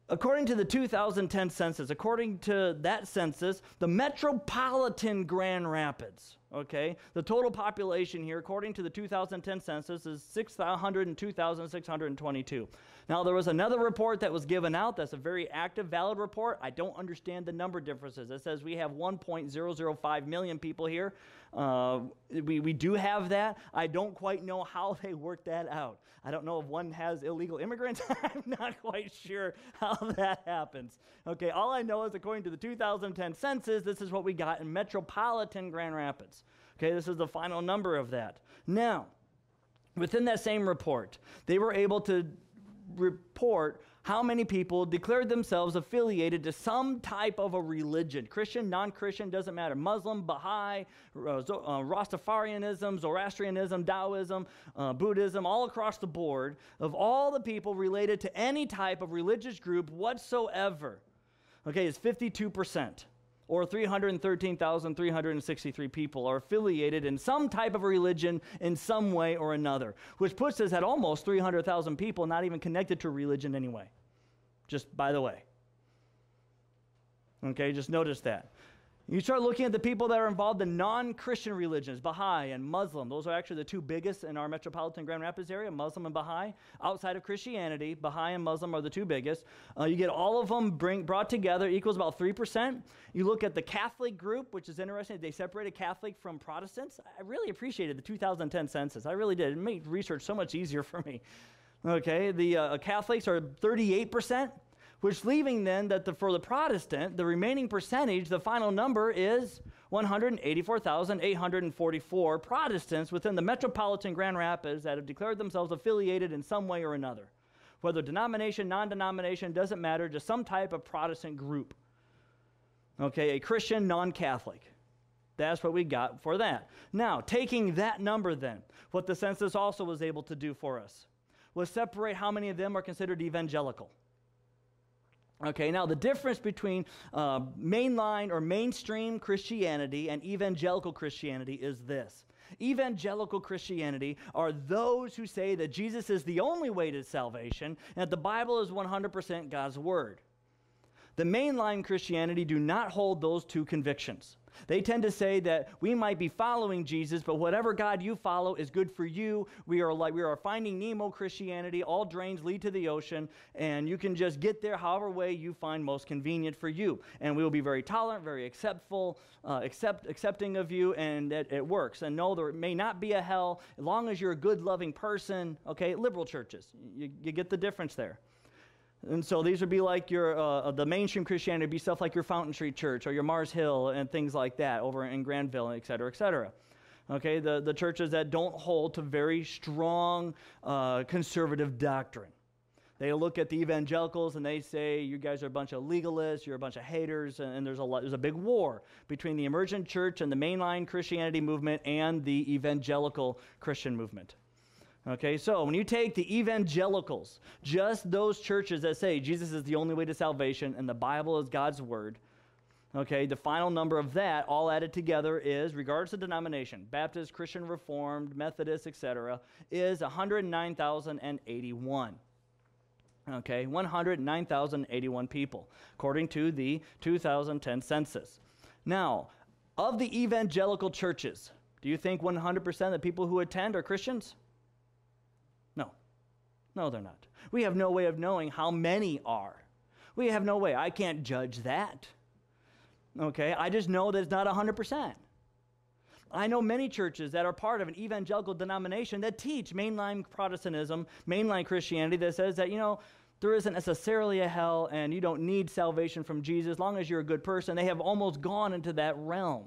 According to the 2010 census, according to that census, the metropolitan Grand Rapids, okay, the total population here, according to the 2010 census, is 602,622. Now, there was another report that was given out. That's a very active, valid report. I don't understand the number differences. It says we have 1.005 million people here. We do have that. I don't quite know how they work that out. I don't know if one has illegal immigrants. I'm not quite sure how that happens. Okay, all I know is according to the 2010 census, this is what we got in metropolitan Grand Rapids. Okay, this is the final number of that. Now, within that same report, they were able to report how many people declared themselves affiliated to some type of a religion. Christian, non-Christian, doesn't matter. Muslim, Baha'i, Rastafarianism, Zoroastrianism, Taoism, Buddhism, all across the board, of all the people related to any type of religious group whatsoever, okay, is 52%. Or 313,363 people are affiliated in some type of religion in some way or another, which puts us at almost 300,000 people not even connected to religion anyway. Just by the way. Okay, just notice that. You start looking at the people that are involved in non-Christian religions, Baha'i and Muslim. Those are actually the two biggest in our metropolitan Grand Rapids area, Muslim and Baha'i. Outside of Christianity, Baha'i and Muslim are the two biggest. You get all of them brought together, equals about 3%. You look at the Catholic group, which is interesting. They separated Catholic from Protestants. I really appreciated the 2010 census. I really did. It made research so much easier for me. Okay, the Catholics are 38%. Which leaving then that for the Protestant, the remaining percentage, the final number is 184,844 Protestants within the metropolitan Grand Rapids that have declared themselves affiliated in some way or another. Whether denomination, non-denomination, doesn't matter, just some type of Protestant group. Okay, a Christian, non-Catholic. That's what we got for that. Now, taking that number then, what the census also was able to do for us was separate how many of them are considered evangelical. Okay, now the difference between mainline or mainstream Christianity and evangelical Christianity is this. Evangelical Christianity are those who say that Jesus is the only way to salvation and that the Bible is 100% God's Word. The mainline Christianity do not hold those two convictions. They tend to say that we might be following Jesus, but whatever God you follow is good for you. We are finding Nemo Christianity. All drains lead to the ocean, and you can just get there however way you find most convenient for you. And we will be very tolerant, very accepting of you, and it works. And no, there may not be a hell as long as you're a good, loving person. Okay, liberal churches, you get the difference there. And so these would be like the mainstream Christianity would be stuff like your Fountain Street Church or your Mars Hill and things like that over in Granville, et cetera, et cetera. Okay, the churches that don't hold to very strong conservative doctrine. They look at the evangelicals and they say, you guys are a bunch of legalists, you're a bunch of haters, and there's a big war between the emergent church and the mainline Christianity movement and the evangelical Christian movement. Okay, so when you take the evangelicals, just those churches that say Jesus is the only way to salvation and the Bible is God's Word, okay, the final number of that, all added together is, regardless of denomination, Baptist, Christian Reformed, Methodist, etc., is 109,081. Okay, 109,081 people, according to the 2010 census. Now, of the evangelical churches, do you think 100% of the people who attend are Christians? No, they're not. We have no way of knowing how many are. We have no way. I can't judge that. Okay, I just know that it's not 100%. I know many churches that are part of an evangelical denomination that teach mainline Protestantism, mainline Christianity, that says that, there isn't necessarily a hell and you don't need salvation from Jesus as long as you're a good person. They have almost gone into that realm.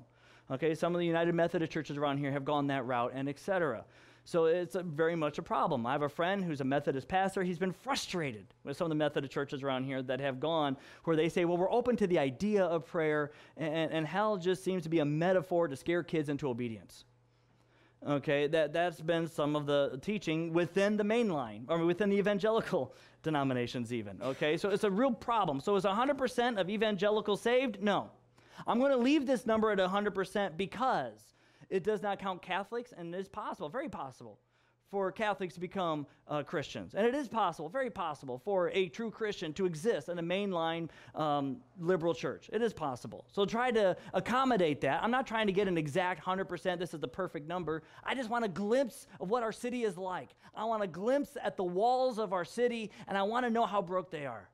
Okay, some of the United Methodist churches around here have gone that route, and etc. So it's very much a problem. I have a friend who's a Methodist pastor. He's been frustrated with some of the Methodist churches around here that have gone where they say, well, we're open to the idea of prayer, and hell just seems to be a metaphor to scare kids into obedience. Okay, that's been some of the teaching within the mainline, or within the evangelical denominations even. Okay, so it's a real problem. So is 100% of evangelicals saved? No. I'm going to leave this number at 100% because it does not count Catholics, and it is possible, very possible, for Catholics to become Christians. And it is possible, very possible, for a true Christian to exist in a mainline liberal church. It is possible. So try to accommodate that. I'm not trying to get an exact 100%, this is the perfect number. I just want a glimpse of what our city is like. I want a glimpse at the walls of our city, and I want to know how broke they are.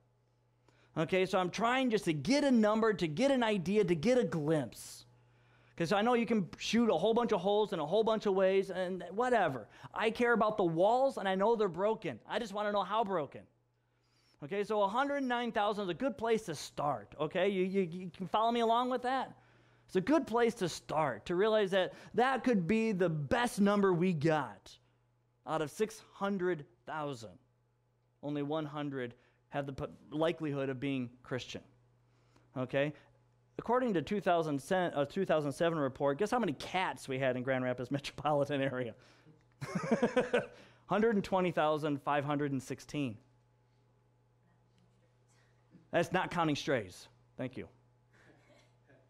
Okay, so I'm trying just to get a number, to get an idea, to get a glimpse. Because I know you can shoot a whole bunch of holes in a whole bunch of ways and whatever. I care about the walls, and I know they're broken. I just want to know how broken. Okay, so 109,000 is a good place to start. Okay, you can follow me along with that? It's a good place to start, to realize that that could be the best number we got out of 600,000. Only 100 have the likelihood of being Christian. Okay? According to 2007 report, guess how many cats we had in Grand Rapids metropolitan area? 120,516. That's not counting strays. Thank you.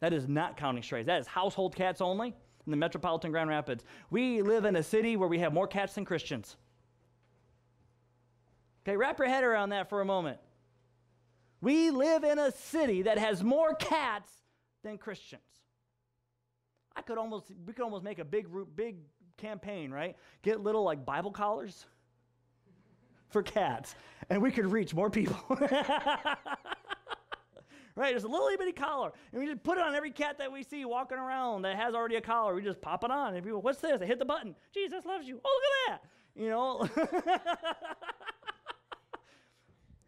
That is not counting strays. That is household cats only in the metropolitan Grand Rapids. We live in a city where we have more cats than Christians. Okay, wrap your head around that for a moment. We live in a city that has more cats than Christians. We could almost make a big campaign, right? Get little like Bible collars for cats, and we could reach more people. Right? There's a little bitty collar, and we just put it on every cat that we see walking around that has already a collar. We just pop it on, and people, what's this? They hit the button. Jesus loves you. Oh, look at that. You know.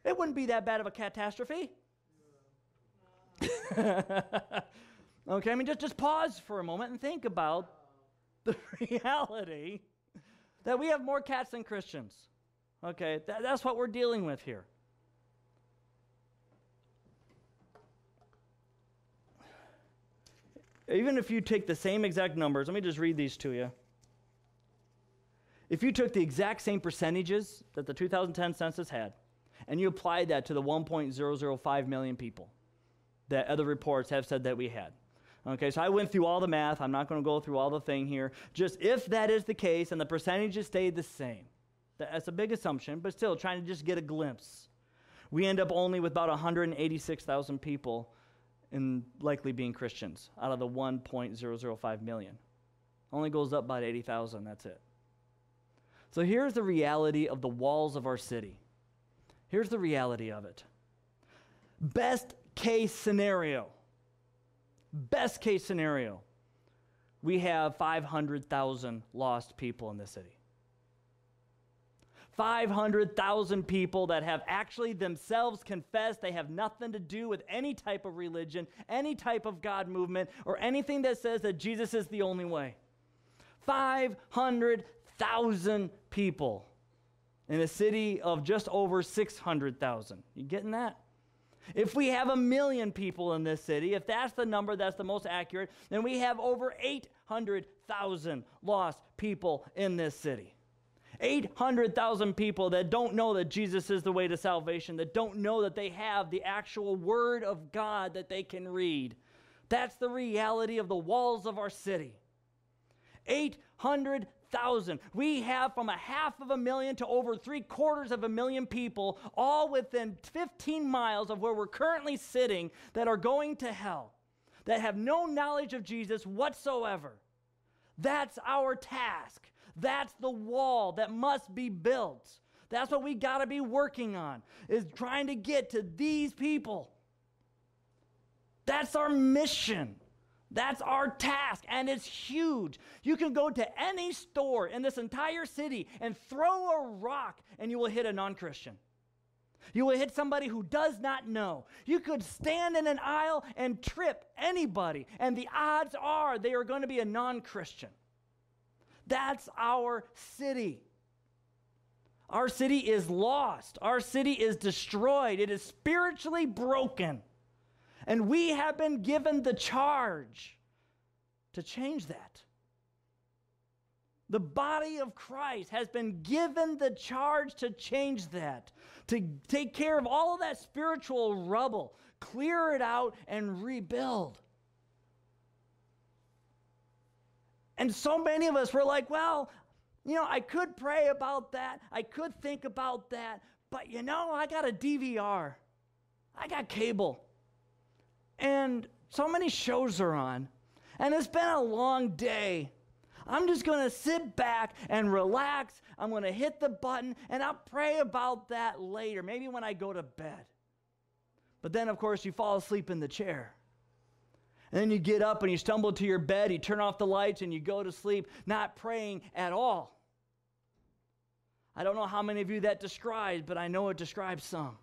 It wouldn't be that bad of a catastrophe. Okay, I mean, just pause for a moment and think about the reality that we have more cats than Christians. Okay, that's what we're dealing with here. Even if you take the same exact numbers, let me just read these to you. If you took the exact same percentages that the 2010 census had, and you applied that to the 1.005 million people that other reports have said that we had. Okay, so I went through all the math. I'm not going to go through all the thing here. Just if that is the case and the percentages stayed the same, that's a big assumption, but still trying to just get a glimpse. We end up only with about 186,000 people in likely being Christians out of the 1.005 million. Only goes up by 80,000, that's it. So here's the reality of the walls of our city. Here's the reality of it. Best case scenario, we have 500,000 lost people in this city. 500,000 people that have actually themselves confessed they have nothing to do with any type of religion, any type of God movement, or anything that says that Jesus is the only way. 500,000 people in a city of just over 600,000. You getting that? If we have 1 million people in this city, if that's the number that's the most accurate, then we have over 800,000 lost people in this city. 800,000 people that don't know that Jesus is the way to salvation, that don't know that they have the actual Word of God that they can read. That's the reality of the walls of our city. 800,000. We have from 500,000 to over 750,000 people, all within 15 miles of where we're currently sitting, that are going to hell, that have no knowledge of Jesus whatsoever. That's our task. That's the wall that must be built. That's what we got to be working on, is trying to get to these people. That's our mission. That's our task, and it's huge. You can go to any store in this entire city and throw a rock, and you will hit a non-Christian. You will hit somebody who does not know. You could stand in an aisle and trip anybody, and the odds are they are going to be a non-Christian. That's our city. Our city is lost. Our city is destroyed. It is spiritually broken. And we have been given the charge to change that. The body of Christ has been given the charge to change that, to take care of all of that spiritual rubble, clear it out, and rebuild. And so many of us were like, well, I could pray about that. I could think about that. But I got a DVR. I got cable. And so many shows are on. And it's been a long day. I'm just going to sit back and relax. I'm going to hit the button, and I'll pray about that later, maybe when I go to bed. But then, of course, you fall asleep in the chair. And then you get up and you stumble to your bed, you turn off the lights, and you go to sleep, not praying at all. I don't know how many of you that describes, but I know it describes some.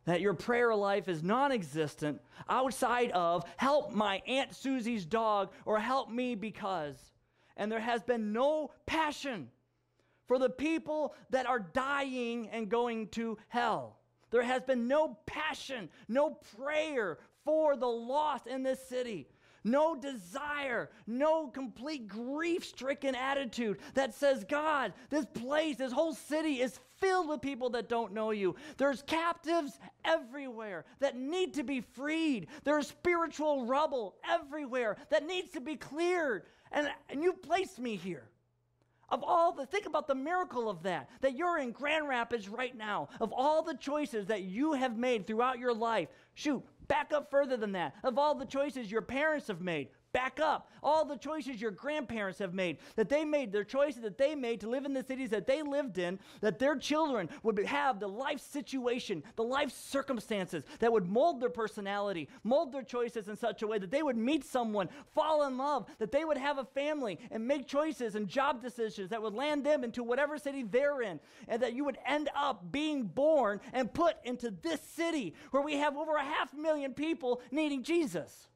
That your prayer life is non-existent outside of help my Aunt Susie's dog or help me because. And there has been no passion for the people that are dying and going to hell. There has been no passion, no prayer for the lost in this city. No desire, no complete grief-stricken attitude that says, God, this place, this whole city is filled with people that don't know you. There's captives everywhere that need to be freed. There's spiritual rubble everywhere that needs to be cleared. And you placed me here. Think about the miracle of that you're in Grand Rapids right now. Of all the choices that you have made throughout your life, back up further than that. Of all the choices your parents have made, back up. All the choices your grandparents have made, their choices that they made to live in the cities that they lived in, that their children would have the life situation, the life circumstances that would mold their personality, mold their choices in such a way that they would meet someone, fall in love, that they would have a family and make choices and job decisions that would land them into whatever city they're in, and that you would end up being born and put into this city where we have over 500,000 people needing Jesus.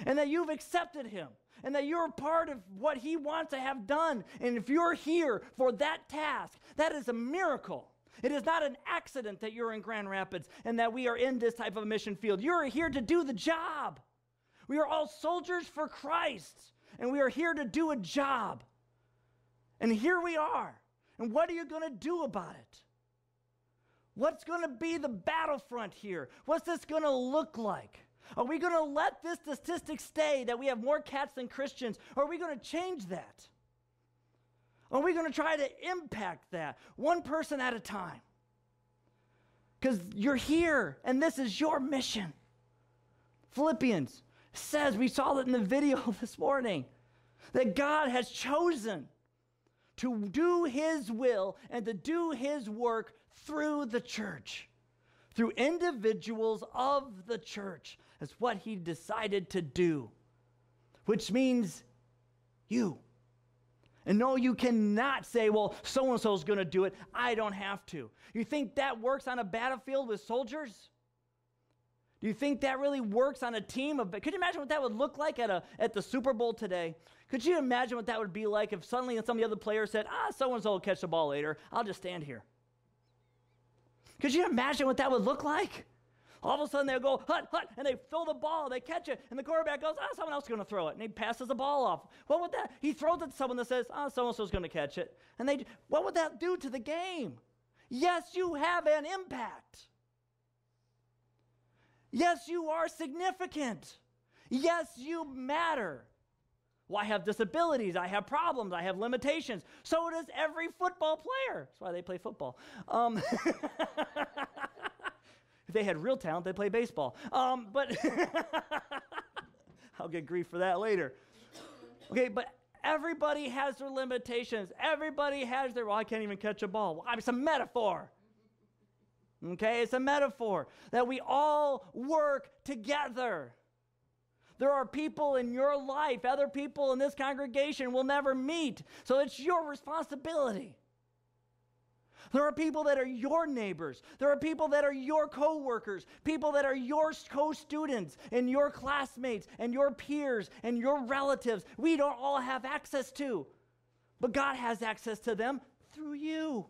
And that you've accepted him, and that you're part of what he wants to have done. And if you're here for that task, that is a miracle. It is not an accident that you're in Grand Rapids and that we are in this type of a mission field. You're here to do the job. We are all soldiers for Christ, and we are here to do a job. And here we are. And what are you going to do about it? What's going to be the battlefront here? What's this going to look like? Are we going to let this statistic stay that we have more cats than Christians? Or are we going to change that? Are we going to try to impact that one person at a time? Because you're here, and this is your mission. Philippians says, we saw that in the video this morning, that God has chosen to do his will and to do his work through the church, through individuals of the church. That's what he decided to do, which means you. And no, you cannot say, well, so-and-so is going to do it. I don't have to. You think that works on a battlefield with soldiers? Do you think that really works on a team of? Could you imagine what that would look like at the Super Bowl today? Could you imagine what that would be like if suddenly some of the other players said, so-and-so will catch the ball later. I'll just stand here. Could you imagine what that would look like? All of a sudden they'll go, hut, and they throw the ball, they catch it, and the quarterback goes, someone else is going to throw it, and he passes the ball off. What would that? He throws it to someone that says, so-and-so is going to catch it. And what would that do to the game? Yes, you have an impact. Yes, you are significant. Yes, you matter. Well, I have disabilities, I have problems, I have limitations. So does every football player. That's why they play football. If they had real talent, they'd play baseball. But I'll get grief for that later. Okay, but everybody has their limitations. Everybody has I can't even catch a ball. Well, it's a metaphor. Okay, it's a metaphor that we all work together. There are people in your life, other people in this congregation will never meet. So it's your responsibility. There are people that are your neighbors. There are people that are your co-workers, people that are your co-students and your classmates and your peers and your relatives. We don't all have access to, but God has access to them through you.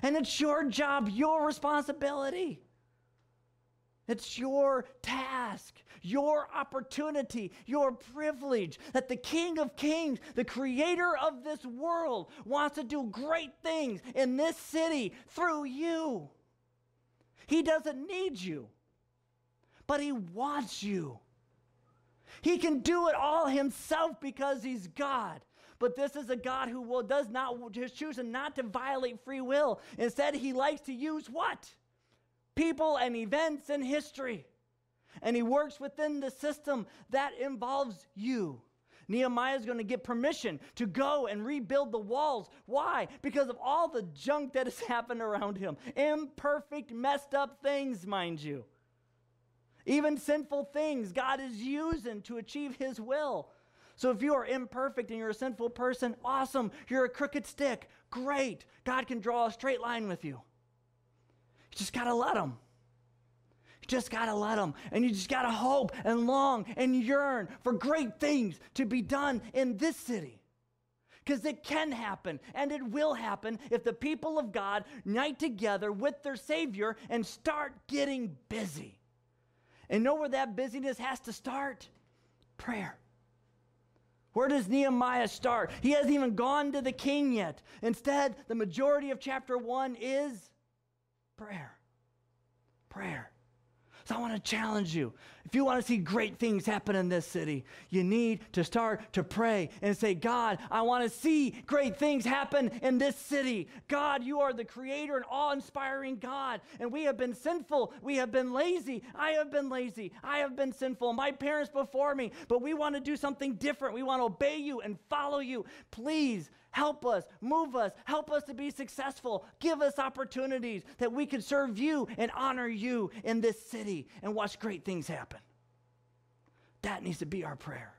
And it's your job, your responsibility. It's your task, your opportunity, your privilege that the King of Kings, the creator of this world, wants to do great things in this city through you. He doesn't need you, but he wants you. He can do it all himself because he's God. But this is a God who does not choose not to violate free will. Instead, he likes to use what? People and events and history. And he works within the system that involves you. Nehemiah is going to get permission to go and rebuild the walls. Why? Because of all the junk that has happened around him. Imperfect, messed up things, mind you. Even sinful things God is using to achieve his will. So if you are imperfect and you're a sinful person, awesome. You're a crooked stick. Great. God can draw a straight line with you. You just got to let him. You just got to let him. And you just got to hope and long and yearn for great things to be done in this city. Because it can happen and it will happen if the people of God unite together with their Savior and start getting busy. And know where that busyness has to start? Prayer. Where does Nehemiah start? He hasn't even gone to the king yet. Instead, the majority of chapter 1 is prayer. Prayer. So I want to challenge you. If you want to see great things happen in this city, you need to start to pray and say, God, I want to see great things happen in this city. God, you are the creator and awe-inspiring God. And we have been sinful. We have been lazy. I have been lazy. I have been sinful. My parents before me. But we want to do something different. We want to obey you and follow you. Please help us, move us, help us to be successful. Give us opportunities that we can serve you and honor you in this city and watch great things happen. That needs to be our prayer.